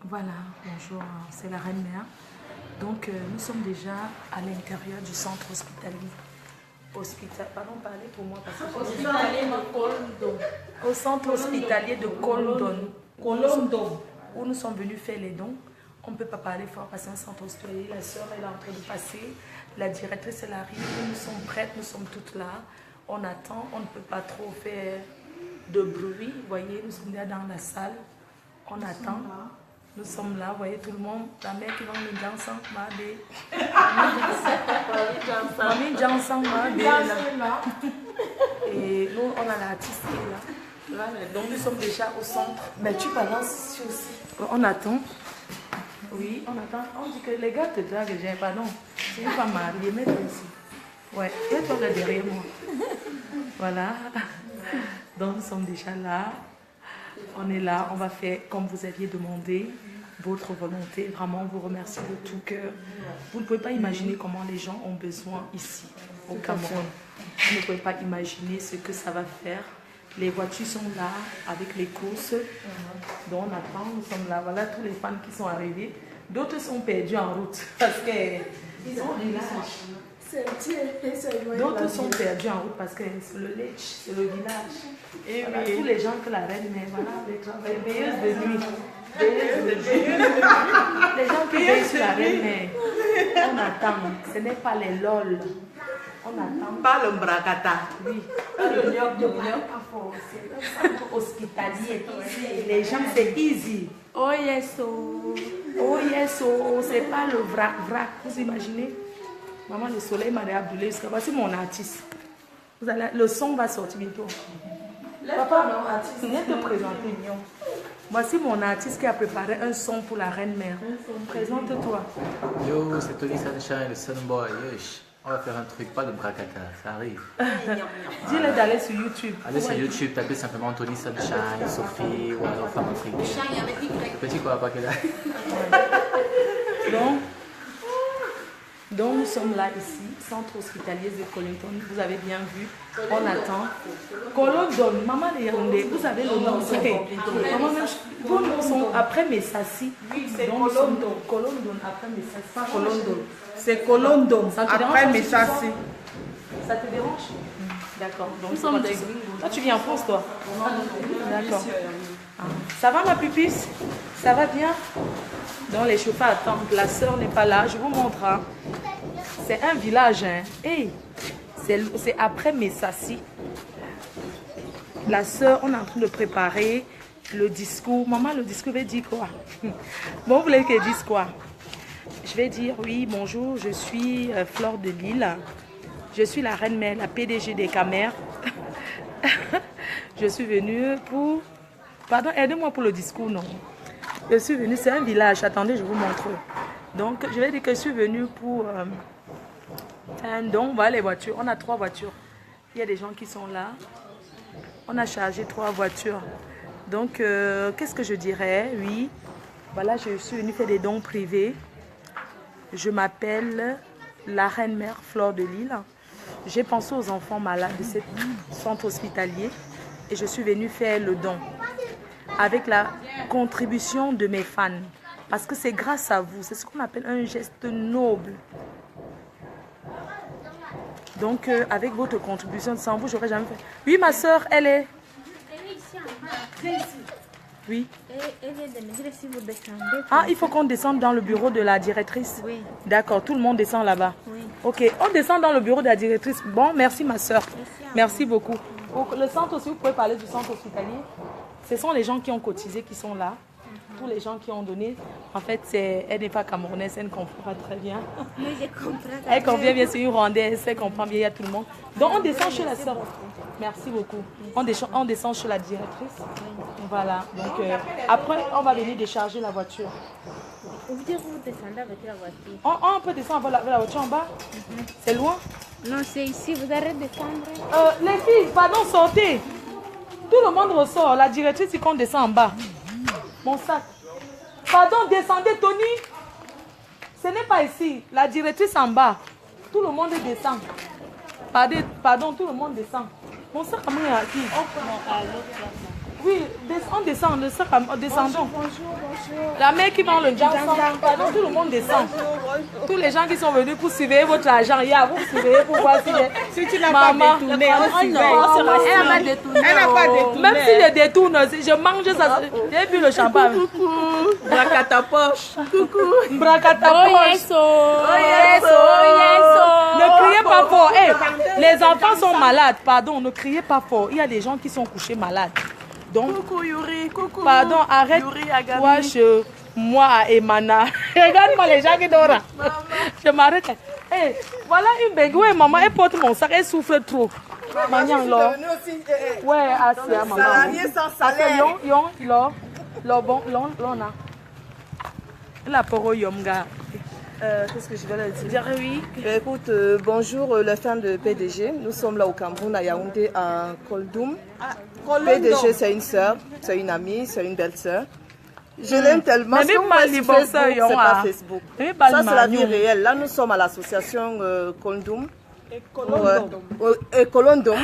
Voilà, bonjour, c'est la reine-mère. Donc, nous sommes déjà à l'intérieur du centre hospitalier. Pardon, parlez pour moi parce que Hospitalier de Kolondon. au centre hospitalier de Kolondon, où nous sommes venus faire les dons. On ne peut pas parler fort parce que c'est un centre hospitalier. La soeur est là en train de passer. La directrice, elle arrive. Nous sommes prêtes, nous sommes toutes là. On attend, on ne peut pas trop faire de bruit. Vous voyez, nous sommes là dans la salle. On attend. Nous sommes là, vous voyez tout le monde. La mère qui va nous dire ensemble, et nous, on a l'artiste qui est là. Donc nous sommes déjà au centre. Mais tu balances ici aussi. On attend. Oui, on attend. On dit que les gars te draguent, j'ai pardon. Tu n'es pas marié, mets-toi ici. Ouais, mets-toi là derrière moi. Voilà. Donc nous sommes déjà là. On est là, on va faire comme vous aviez demandé, votre volonté. Vraiment, on vous remercie de tout cœur. Vous ne pouvez pas imaginer comment les gens ont besoin ici, au Cameroun. Vous ne pouvez pas imaginer ce que ça va faire. Les voitures sont là, avec les courses. Donc on attend, nous sommes là. Voilà tous les fans qui sont arrivés. D'autres sont perdus en route parce qu'ils ont village. D'autres sont perdus en route parce que c'est le Lech, c'est le village. Et voilà, tous les gens que la reine met, voilà, les veilleuses de nuit. Les gens qui veillent sur la reine met. On attend. Ce n'est pas les lol. On attend. Pas le bracata. Oui. Pas le gnoc de gnoc. C'est un centre hospitalier. Les gens, c'est easy. Oh yes, oh. Oh yes, oh. C'est pas le vrac. Vous imaginez? Maman, le soleil m'a Abdoulaye. Voici mon artiste. Le son va sortir bientôt. Papa, viens te présenter. Voici mon artiste qui a préparé un son pour la reine-mère. Présente-toi. Yo, c'est Tony Sunshine, le Sunboy. On va faire un truc, pas de bracata, ça arrive. Dis-le d'aller sur YouTube. Allez sur YouTube, tapez simplement Tony Sunshine, Sophie, ou alors Femme Afrique. Petit quoi, pas que là. Donc nous sommes là ici, centre hospitalier de Kolondon. Vous avez bien vu, on attend. Kolondon, maman de Yaoundé, vous avez le nom. Maman, vos noms sont après Messassi. Oui, c'est Kolondon. Kolondon après Messassi. Kolondon. C'est Kolondon. Après Messassi. Ça te dérange? D'accord. Donc, toi, tu viens en France, toi? D'accord. Ça va, ma pupice? Ça va bien? Donc, les chauffeurs attendent. La soeur n'est pas là. Je vous montre. Hein. C'est un village. Hein. Hey, c'est après Messassi. La soeur, on est en train de préparer le discours. Maman, le discours veut dire quoi? Bon, vous voulez qu'elle dise quoi? Je vais dire, oui, bonjour, je suis Flore de Lille. Je suis la reine-mère, la PDG des Camères. Je suis venue pour... Pardon, aidez-moi pour le discours, non. Je suis venue, c'est un village. Attendez, je vous montre. Donc, je vais dire que je suis venue pour un don. Voilà les voitures. On a 3 voitures. Il y a des gens qui sont là. On a chargé 3 voitures. Donc, qu'est-ce que je dirais? Oui, voilà, je suis venue faire des dons privés. Je m'appelle la reine-mère Flore de Lille. J'ai pensé aux enfants malades de ce centre hospitalier et je suis venue faire le don avec la contribution de mes fans. Parce que c'est grâce à vous, c'est ce qu'on appelle un geste noble. Donc, avec votre contribution, sans vous, j'aurais jamais fait. Oui, ma soeur, elle est... Oui. Elle vient de me dire si vous descendez. Ah, il faut qu'on descende dans le bureau de la directrice. Oui. D'accord, tout le monde descend là-bas. Oui. Ok, on descend dans le bureau de la directrice. Bon, merci ma soeur. Merci beaucoup. Le centre aussi, vous pouvez parler du centre hospitalier. Ce sont les gens qui ont cotisé qui sont là. Tous les gens qui ont donné. En fait, elle n'est pas camerounaise, elle comprend pas très bien. Oui, je comprends. Elle comprend bien, c'est une rwandaise, elle comprend bien, il y a tout le monde. Donc on descend chez la soeur. Merci beaucoup. On descend chez la directrice. Voilà. Donc après, on va venir décharger la voiture. Vous dites que vous descendez avec la voiture. On peut descendre avec la voiture en bas. C'est loin? Non, c'est ici. Vous allez descendre. Les filles, pardon, sortez. Tout le monde ressort. La directrice, il compte descend en bas. Mon sac. Pardon, descendez, Tony. Ce n'est pas ici. La directrice en bas. Tout le monde descend. Pardon, tout le monde descend. Mon sac, comment est à qui? Oui, on descend, descendons. La mère qui vend le jansan, pardon, tout le monde descend. Tous les gens qui sont venus pour surveiller votre argent, vous surveillez pour voir si tu n'as pas détourné. Elle n'a pas détourné. Même si je détourne, je mange ça. J'ai bu le champagne. Coucou. Bracata poche. Coucou. Bracata poche. Ne criez pas fort. Hey, les enfants sont malades. Pardon, ne criez pas fort. Il y a des gens qui sont couchés malades. Donc, Coucou Yuri. Coucou. Pardon, arrête. Moi à Emana. Regarde-moi les gens qui dorment. Je m'arrête. Hey, voilà une bégouée, maman. Elle porte mon sac. Elle souffre trop. Maman, là. Ouais, Asia, maman. Salarié sans salaire. Bon, l'on a. La poro yomga. Qu'est-ce que je vais leur dire? Oui. Écoute, bonjour les fans de PDG. Nous sommes là au Cameroun, à Yaoundé, à Koldum. PDG, c'est une soeur, c'est une amie, c'est une belle-sœur. Je l'aime tellement. Mais c'est pas Facebook. Ça, c'est la vie réelle. Là, nous sommes à l'association Koldum. Et Kolondom.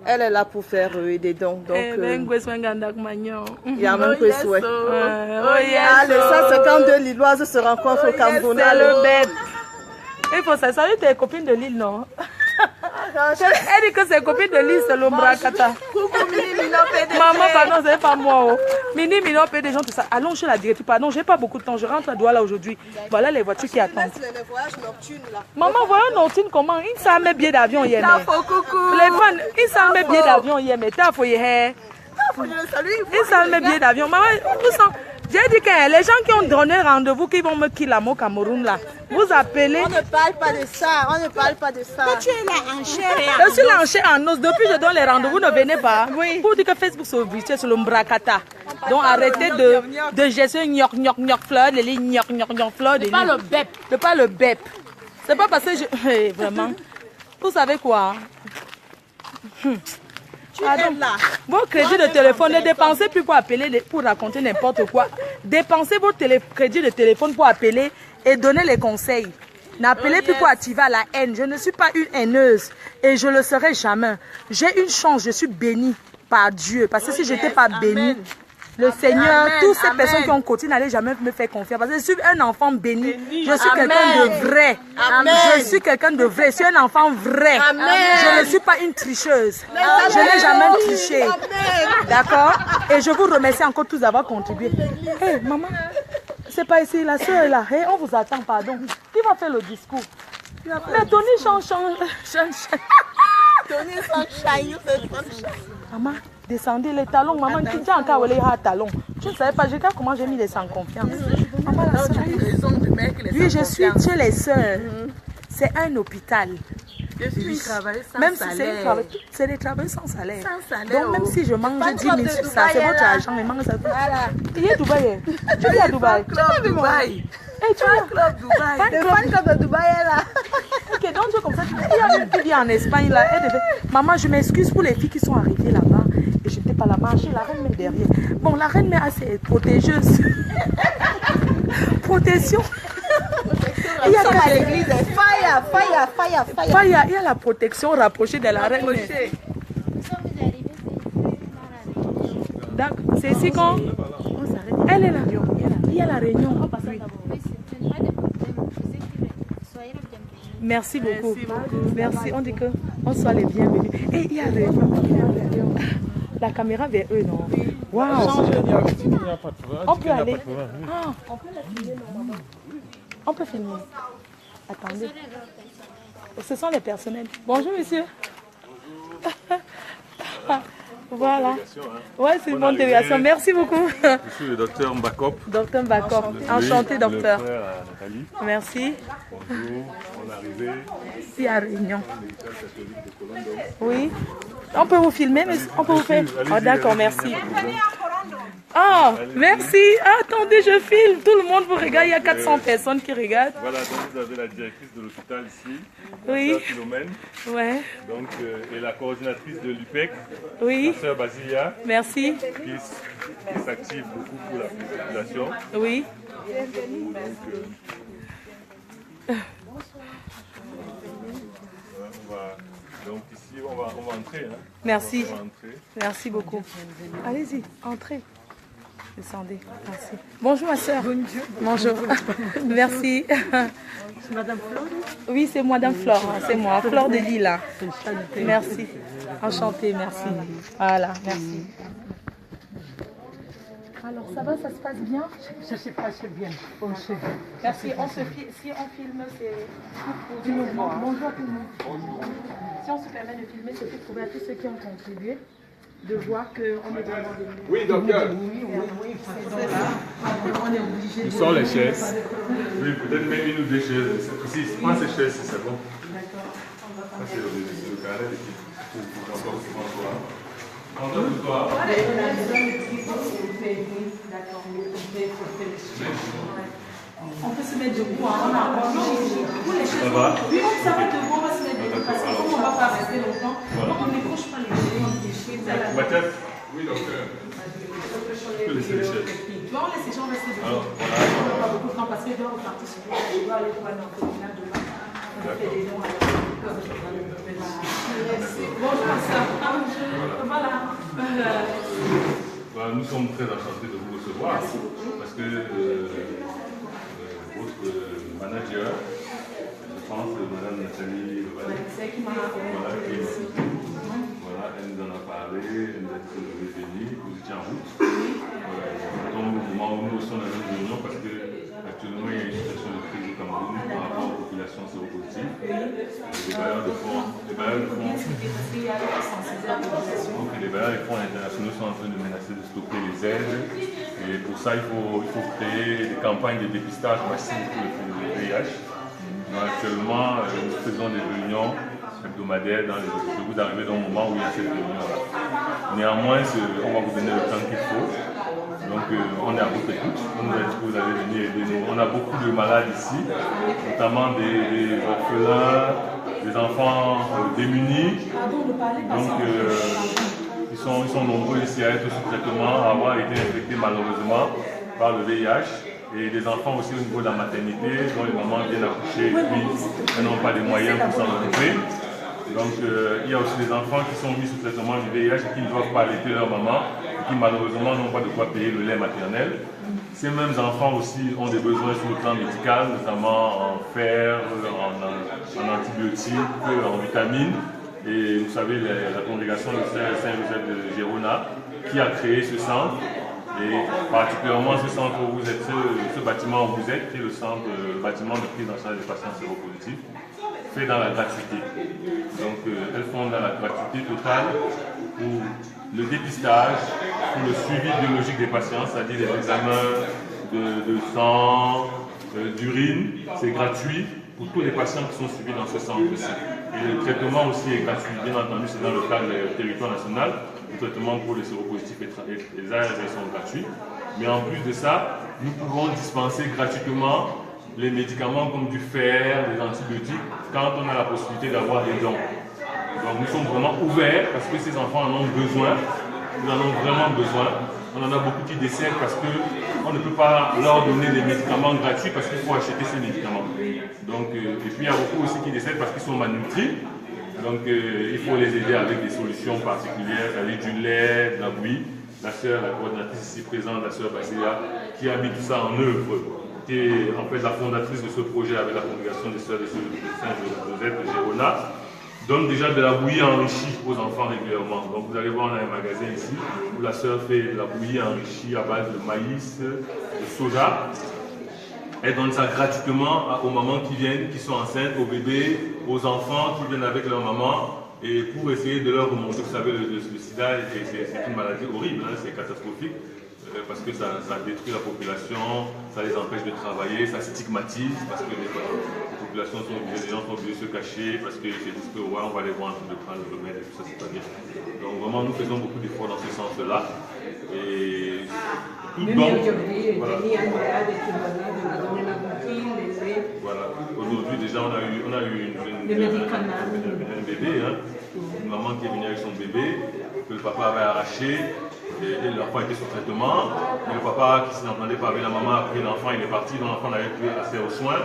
Elle est là pour faire des dons. Donc, il y a même que souhait. Allez, ça, c'est quand deux Lilloises se rencontrent au Cameroun. C'est le bête. Il faut ça. Salut tes copines de Lille, non? Elle dit que ses copines de Lille, c'est l'Ombracata. Coucou Mini Mino PDG. Maman, pardon, c'est pas moi. Mini Mino PDG, tout ça. Allons chez la directrice. Pardon, j'ai pas beaucoup de temps. Je rentre à Douala aujourd'hui. Voilà les voitures qui attendent. Les voyages nocturnes là. Maman, voyons nocturne comment? Il s'en met billet d'avion hier. Coucou. Les fans, il s'en met billet d'avion hier. Mais t'as fouillé. Il s'en met billet d'avion. Maman, où sont? J'ai dit que les gens qui ont donné rendez-vous, qui vont me killer au Cameroun là, vous appelez. On ne parle pas de ça, on ne parle pas de ça. Tu es là en chair. Je suis là en chair en os. Depuis que je donne les rendez-vous, ne venez pas. Oui. Pour dire que Facebook c'est obligé sur l'Ombracata. Donc arrêtez de gestion gnoc fleur, les lignes gnoc fleur. Pas le BEP. Pas le BEP. C'est pas parce que je. Hey, vraiment. Vous savez quoi? Vos crédits de téléphone, ne dépensez plus pour appeler, pour raconter n'importe quoi. Dépensez vos crédits de téléphone pour appeler et donner les conseils. N'appelez plus pour activer la haine. Je ne suis pas une haineuse et je ne le serai jamais. J'ai une chance, je suis bénie par Dieu. Parce que si je n'étais pas bénie, le Seigneur, toutes ces personnes qui ont côté n'allaient jamais me faire confiance. Parce que je suis un enfant béni. Je suis quelqu'un de vrai. Je suis quelqu'un de vrai. Je suis un enfant vrai. Je ne suis pas une tricheuse. Je n'ai jamais triché. D'accord? Et je vous remercie encore tous d'avoir contribué. Hé, maman, c'est pas ici, la soeur est là. Hey, on vous attend, pardon. Qui va faire le discours? Mais Tony change. Tony Sunshine. Maman, descendez les talons. Maman, qui tient encore les talons. Je ne savais pas, comment j'ai mis les sans confiance. Maman, la soeur. Oui, je suis chez les sœurs. C'est un hôpital. Je suis travailler sans même salaire. Si c'est des travailleurs sans salaire. Salaire. Donc même si je mange 10 000 sur ça, c'est votre argent. Mais mange ça. Il est à Dubaï. Tu es à Dubaï. Club Dubaï. Et tu es Club Dubaï. Le fan club de Dubaï est là. Ok, donc tu es comme ça. Il y a une qui vit en Espagne là. Elle devait... Maman, je m'excuse pour les filles qui sont arrivées là-bas. Et je n'étais pas là-bas. La reine mère derrière. Bon, la reine mère assez protégeuse. Protection. Il y a l'église, fire. Il y a la protection rapprochée de la reine. D'accord. C'est ici qu'on s'arrête. Elle est là. Il y a la réunion. Merci beaucoup. Merci. On dit que on soit les bienvenus. Et il y a la réunion. La caméra vers eux, non? Waouh. On peut aller. Ah, on peut la filmer normalement. On peut filmer. Attendez. Ce sont les personnels. Bonjour, monsieur. Voilà. Ouais, c'est une bonne délégation. Merci beaucoup. Je suis le docteur Mbakop. Docteur Mbakop. Enchanté, docteur. Nathalie. Merci. Bonjour, on est arrivé. Ici à Réunion. Oui. On peut vous filmer, mais on peut vous faire. Oh, d'accord, merci. Ah, merci. Attendez, je filme. Tout le monde vous regarde. Il y a 400 personnes qui regardent. Voilà, donc vous avez la directrice de l'hôpital ici, Oui. la sœur Philomène, Ouais. donc, et la coordinatrice de l'UPEC, Oui. la sœur Basilia, Merci. qui s'active beaucoup pour la population. Oui. On va Donc ici, on va entrer. Hein. Merci. On va entrer. Merci beaucoup. Allez-y, entrez. Descendez. Merci. Bonjour ma soeur. Bonjour. Merci. C'est Madame Flore? Oui, c'est Madame Flore. C'est moi, Flore de Lille. Merci. Enchantée, merci. Voilà, merci. Alors, ça va, ça se passe bien? Ça se passe bien. Merci. Si on filme, c'est du mouvement. Bonjour à tout le monde. Si on se permet de filmer, c'est pour prouver à tous ceux qui ont contribué de voir qu'on est vraiment des... Oui, docteur. On est obligé de... Où sont les chaises? Oui, peut-être même une ou deux chaises. Ici, prends ces chaises, c'est bon. D'accord. Ça, c'est le carré pour encore souvent toi. Encore pour toi. On peut se mettre debout, on a pour les chaises. Ça va? Oui, ça va debout, on va se mettre debout parce que comme on ne va pas rester longtemps, donc on n'écroche pas les chaises, on déchire. Mathias? Oui, docteur. Tu peux laisser les chaises. Bon, on laisse les gens rester debout. Alors, voilà. On n'a pas beaucoup de temps parce qu'il doit repartir sur le terrain, il doit aller voir dans le terminal demain. On a fait des dons à la... Merci. Bonjour, ça. Voilà. Nous sommes très enchantés de vous recevoir parce que votre manager, je pense, Mme Nathalie Levalet, voilà, elle nous en a parlé, elle nous a dit que vous êtes venus, vous étiez en route. Voilà, donc, au moment où nous sommes dans la même réunion, parce qu'actuellement il y a une situation de crise au Cameroun par rapport aux populations séropositives. Les bailleurs de fonds internationaux sont en train de menacer de stopper les aides. Et pour ça, il faut créer des campagnes de dépistage massif pour le VIH. Donc, actuellement, nous faisons des réunions hebdomadaires dans les hôpitaux. Vous arrivez dans le moment où il y a cette réunion-là. Néanmoins, on va vous donner le temps qu'il faut. Donc, on est à votre écoute. On nous a dit que vous allez venir aider nous. On a beaucoup de malades ici, notamment des orphelins, des enfants démunis. Donc, ils sont nombreux ici à être sous traitement, à avoir été infectés malheureusement par le VIH. Et des enfants aussi au niveau de la maternité, dont les mamans viennent accoucher et puis elles n'ont pas les moyens pour s'en occuper. Donc il y a aussi des enfants qui sont mis sous traitement du VIH et qui ne doivent pas allaiter leur maman et qui malheureusement n'ont pas de quoi payer le lait maternel. Ces mêmes enfants aussi ont des besoins sur le plan médical, notamment en fer, en antibiotiques, en vitamines. Et vous savez, la congrégation de Saint-Joseph de Girona qui a créé ce centre. Et particulièrement ce centre où vous êtes, ce bâtiment où vous êtes, qui est le centre, bâtiment de prise en charge des patients séropositifs, fait dans la gratuité. Donc elles font dans la gratuité totale pour le dépistage, pour le suivi biologique des patients, c'est-à-dire les examens de sang, d'urine, c'est gratuit pour tous les patients qui sont suivis dans ce centre-ci. Et le traitement aussi est gratuit, bien entendu, c'est dans le cadre du territoire national. Le traitement pour les séropositifs et les ARV sont gratuits. Mais en plus de ça, nous pouvons dispenser gratuitement les médicaments comme du fer, des antibiotiques, quand on a la possibilité d'avoir des dons. Donc nous sommes vraiment ouverts parce que ces enfants en ont besoin. Nous en avons vraiment besoin. On en a beaucoup qui décèdent parce qu'on ne peut pas leur donner des médicaments gratuits parce qu'il faut acheter ces médicaments. Donc, et puis il y a beaucoup aussi qui décèdent parce qu'ils sont malnutris. Donc il faut les aider avec des solutions particulières, avec du lait, de la bouillie. La sœur, la coordinatrice ici présente, la sœur Basilia, qui a mis tout ça en œuvre, qui est en fait la fondatrice de ce projet avec la congrégation des sœurs de Saint-Joseph de Girona, donne déjà de la bouillie enrichie aux enfants régulièrement. Donc vous allez voir, on a un magasin ici où la sœur fait de la bouillie enrichie à base de maïs, de soja. Elle donne ça gratuitement aux mamans qui viennent, qui sont enceintes, aux bébés, aux enfants qui viennent avec leur maman, et pour essayer de leur remonter. Vous savez, le sida, c'est une maladie horrible, hein, c'est catastrophique, parce que ça détruit la population, ça les empêche de travailler, ça stigmatise, parce que les populations sont obligées, les gens sont obligés de se cacher, parce qu'ils se disent que ouais, on va les voir en train de prendre le remède, et tout ça, c'est pas bien. Donc vraiment, nous faisons beaucoup d'efforts dans ce sens-là. Et voilà. Aujourd'hui déjà on a eu un bébé, hein, une maman qui est venue avec son bébé, que le papa avait arraché, Et l'enfant était sous traitement. Et le papa qui s'entendait pas avec la maman a pris l'enfant, il est parti, donc l'enfant n'avait plus accès aux soins.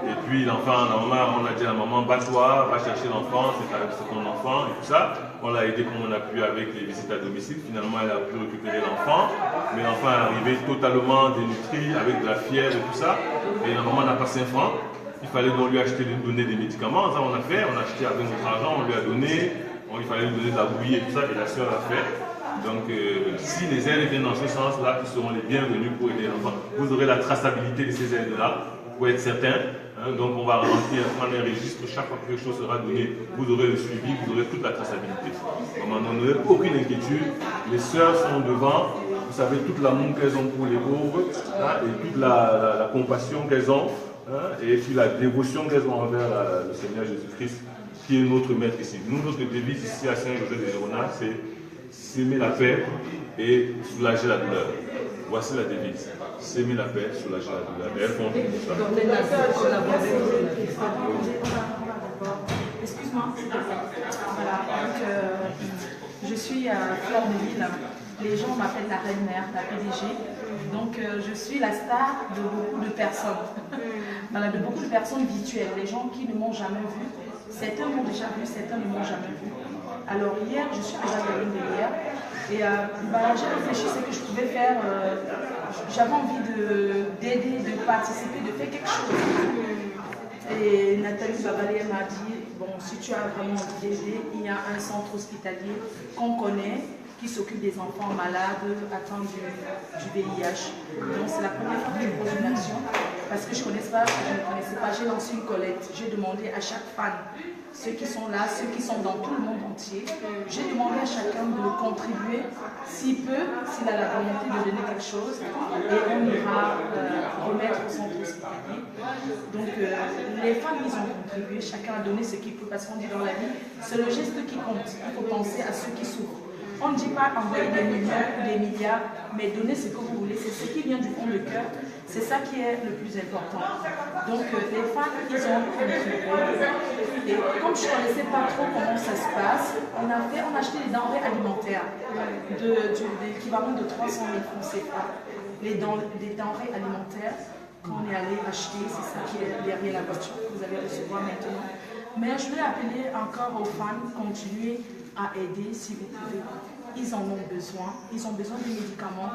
Et puis l'enfant, la maman, on a dit à la maman, bats-toi, va chercher l'enfant, c'est ton enfant et tout ça. On l'a aidé comme on a pu avec les visites à domicile. Finalement, elle a pu récupérer l'enfant. Mais l'enfant est arrivé totalement dénutri, avec de la fièvre et tout ça. Et la maman n'a pas 5 francs. Il fallait donc lui donner des médicaments. Ça, on a fait, on a acheté avec notre argent, on lui a donné. Bon, il fallait lui donner de la bouillie et tout ça, et la soeur l'a fait. Donc, si les aides viennent dans ce sens-là, ils seront les bienvenus pour aider l'enfant. Vous aurez la traçabilité de ces aides-là, pour être certain. Donc, on va prendre un registre. Chaque fois que quelque chose sera donné, vous aurez le suivi, vous aurez toute la traçabilité. Donc, on n'en aurez aucune inquiétude. Les sœurs sont devant. Vous savez, toute l'amour qu'elles ont pour les pauvres, et toute la compassion qu'elles ont, et puis la dévotion qu'elles ont envers le Seigneur Jésus-Christ, qui est notre maître ici. Nous, notre devise ici à Saint-Joseph-de-Girona, c'est s'aimer la paix et soulager la douleur. Voici la devise. S'aimer la paix, soulager la douleur. Et elles font tout ça. Excuse-moi. Voilà, donc je suis à Fleur de Lille. Les gens m'appellent la reine-mère, la PDG. Donc je suis la star de beaucoup de personnes. Voilà, de beaucoup de personnes virtuelles. Les gens qui ne m'ont jamais vu. Certains m'ont déjà vu, certains ne m'ont jamais vu. Alors hier, je suis déjà venue de hier. Et j'ai réfléchi ce que je pouvais faire. J'avais envie d'aider, de participer, de faire quelque chose. Et Nathalie Babalé m'a dit, bon, si tu as vraiment envie d'aider, il y a un centre hospitalier qu'on connaît, qui s'occupe des enfants malades atteints du VIH. Donc c'est la première fois que je pose une action, parce que je ne connaissais pas, j'ai lancé une collecte. J'ai demandé à chaque fan, ceux qui sont là, ceux qui sont dans tout le monde entier, j'ai demandé à chacun de contribuer, s'il peut, s'il a la volonté de donner quelque chose, et on ira remettre au centre hospitalier. Donc les femmes, ils ont contribué, chacun a donné ce qu'il peut, parce qu'on dit dans la vie, c'est le geste qui compte. Il faut penser à ceux qui souffrent. On ne dit pas envoyer des millions ou des milliards, mais donner ce que vous voulez, c'est ce qui vient du fond du cœur. C'est ça qui est le plus important. Donc les femmes, ils ont contribué. Et comme je ne connaissais pas trop comment ça se passe, on a acheté des denrées alimentaires de l'équivalent de 300 000 francs CFA. Des denrées alimentaires qu'on est allé acheter, c'est ça qui est derrière la voiture que vous allez recevoir maintenant. Mais je vais appeler encore aux femmes, continuer à aider si vous pouvez. Ils en ont besoin. Ils ont besoin des médicaments.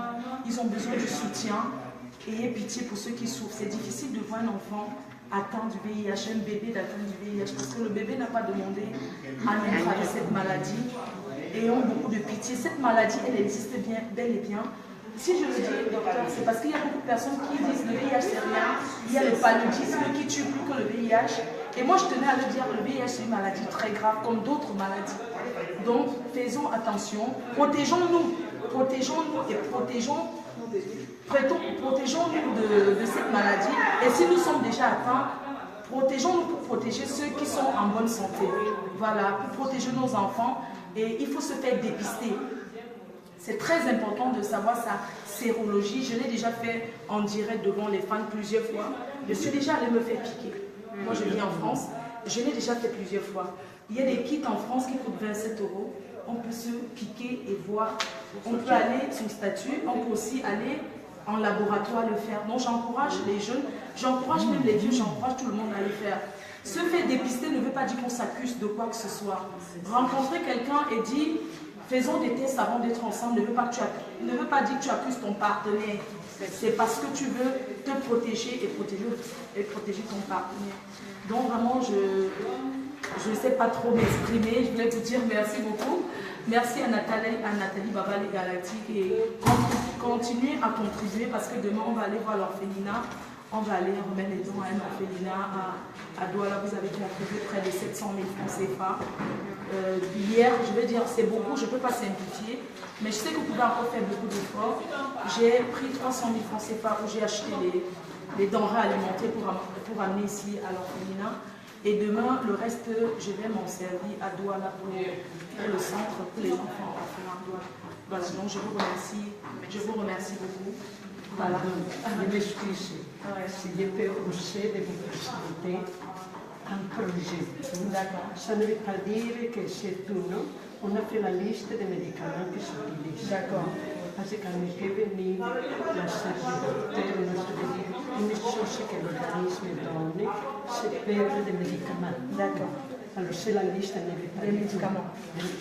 Ils ont besoin du soutien. Ayez pitié pour ceux qui souffrent. C'est difficile de voir un enfant atteint du VIH, un bébé d'atteint du VIH, parce que le bébé n'a pas demandé à naître avec cette maladie. Ayons beaucoup de pitié. Cette maladie, elle existe bien, bel et bien. Si je le dis, docteur, c'est parce qu'il y a beaucoup de personnes qui disent le VIH c'est rien. Il y a le paludisme qui tue plus que le VIH. Et moi, je tenais à le dire, le VIH c'est une maladie très grave, comme d'autres maladies. Donc, faisons attention, protégeons-nous et protégeons-nous de cette maladie. Et si nous sommes déjà atteints, protégeons-nous pour protéger ceux qui sont en bonne santé. Voilà, pour protéger nos enfants. Et il faut se faire dépister. C'est très important de savoir sa sérologie. Je l'ai déjà fait en direct devant les fans plusieurs fois. Je suis déjà allée me faire piquer. Moi, je vis en France. Je l'ai déjà fait plusieurs fois. Il y a des kits en France qui coûtent 27 €. On peut se piquer et voir. On peut aller sur le statut. On peut aussi aller en laboratoire le faire. Donc, j'encourage les jeunes. J'encourage même les vieux. J'encourage tout le monde à le faire. Se faire dépister ne veut pas dire qu'on s'accuse de quoi que ce soit. Rencontrer quelqu'un et dire... Faisons des tests avant d'être ensemble, ne veut pas dire que tu accuses ton partenaire. C'est parce que tu veux te protéger et protéger ton partenaire. Donc vraiment, je ne sais pas trop m'exprimer. Je voulais vous dire merci beaucoup. Merci à Nathalie Babalé Galactique et continuez à contribuer parce que demain on va aller voir l'orphelinat. On va aller remettre les dons à un orphelinat à Douala. Vous avez contribué près de 700 000 francs CFA. Hier, je vais dire, c'est beaucoup, je ne peux pas simplifier, mais je sais que vous pouvez encore faire beaucoup d'efforts. J'ai pris 300 000 francs CFA où j'ai acheté les denrées alimentaires pour amener ici à l'orphelinat. Et demain, le reste, je vais m'en servir à Douala pour le centre, pour les enfants orphelins à Douala. Voilà, donc je vous remercie beaucoup. Voilà. Je m'excuse si je peux user de mes possibilités un projet. Ça ne veut pas dire que c'est tout, non? On a fait la liste des médicaments qui s'utilisent. D'accord. Parce que quand on est venu, la serviteur nous a dit une chose que l'organisme donne, c'est perdre des médicaments. D'accord. Alors c'est la liste des médicaments.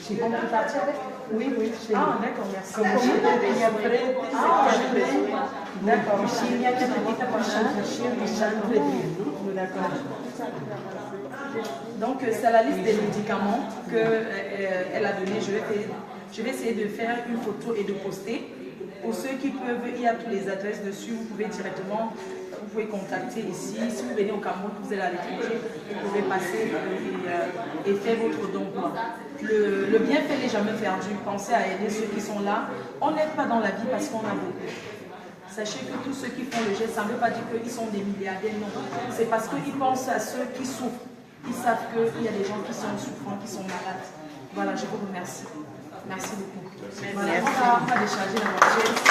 Si On peut partir avec? Oui, oui, c'est. Ah, d'accord, merci. Et après, D'accord. s'il y a des petites concentrations qui sont réduites. D'accord. Donc, c'est la liste des médicaments qu'elle a donné. Je vais essayer de faire une photo et de poster. Pour ceux qui peuvent, il y a toutes les adresses dessus. Vous pouvez directement, vous pouvez contacter ici. Si vous venez au Cameroun, vous êtes à l'étranger, vous pouvez passer et faire votre don. Le bienfait n'est jamais perdu. Pensez à aider ceux qui sont là. On n'aide pas dans la vie parce qu'on a beaucoup. Sachez que tous ceux qui font le geste, ça ne veut pas dire qu'ils sont des milliardaires, non. C'est parce qu'ils pensent à ceux qui souffrent. Ils savent qu'il y a des gens qui sont souffrants, qui sont malades. Voilà, je vous remercie. Merci beaucoup. Voilà, on va décharger la voiture.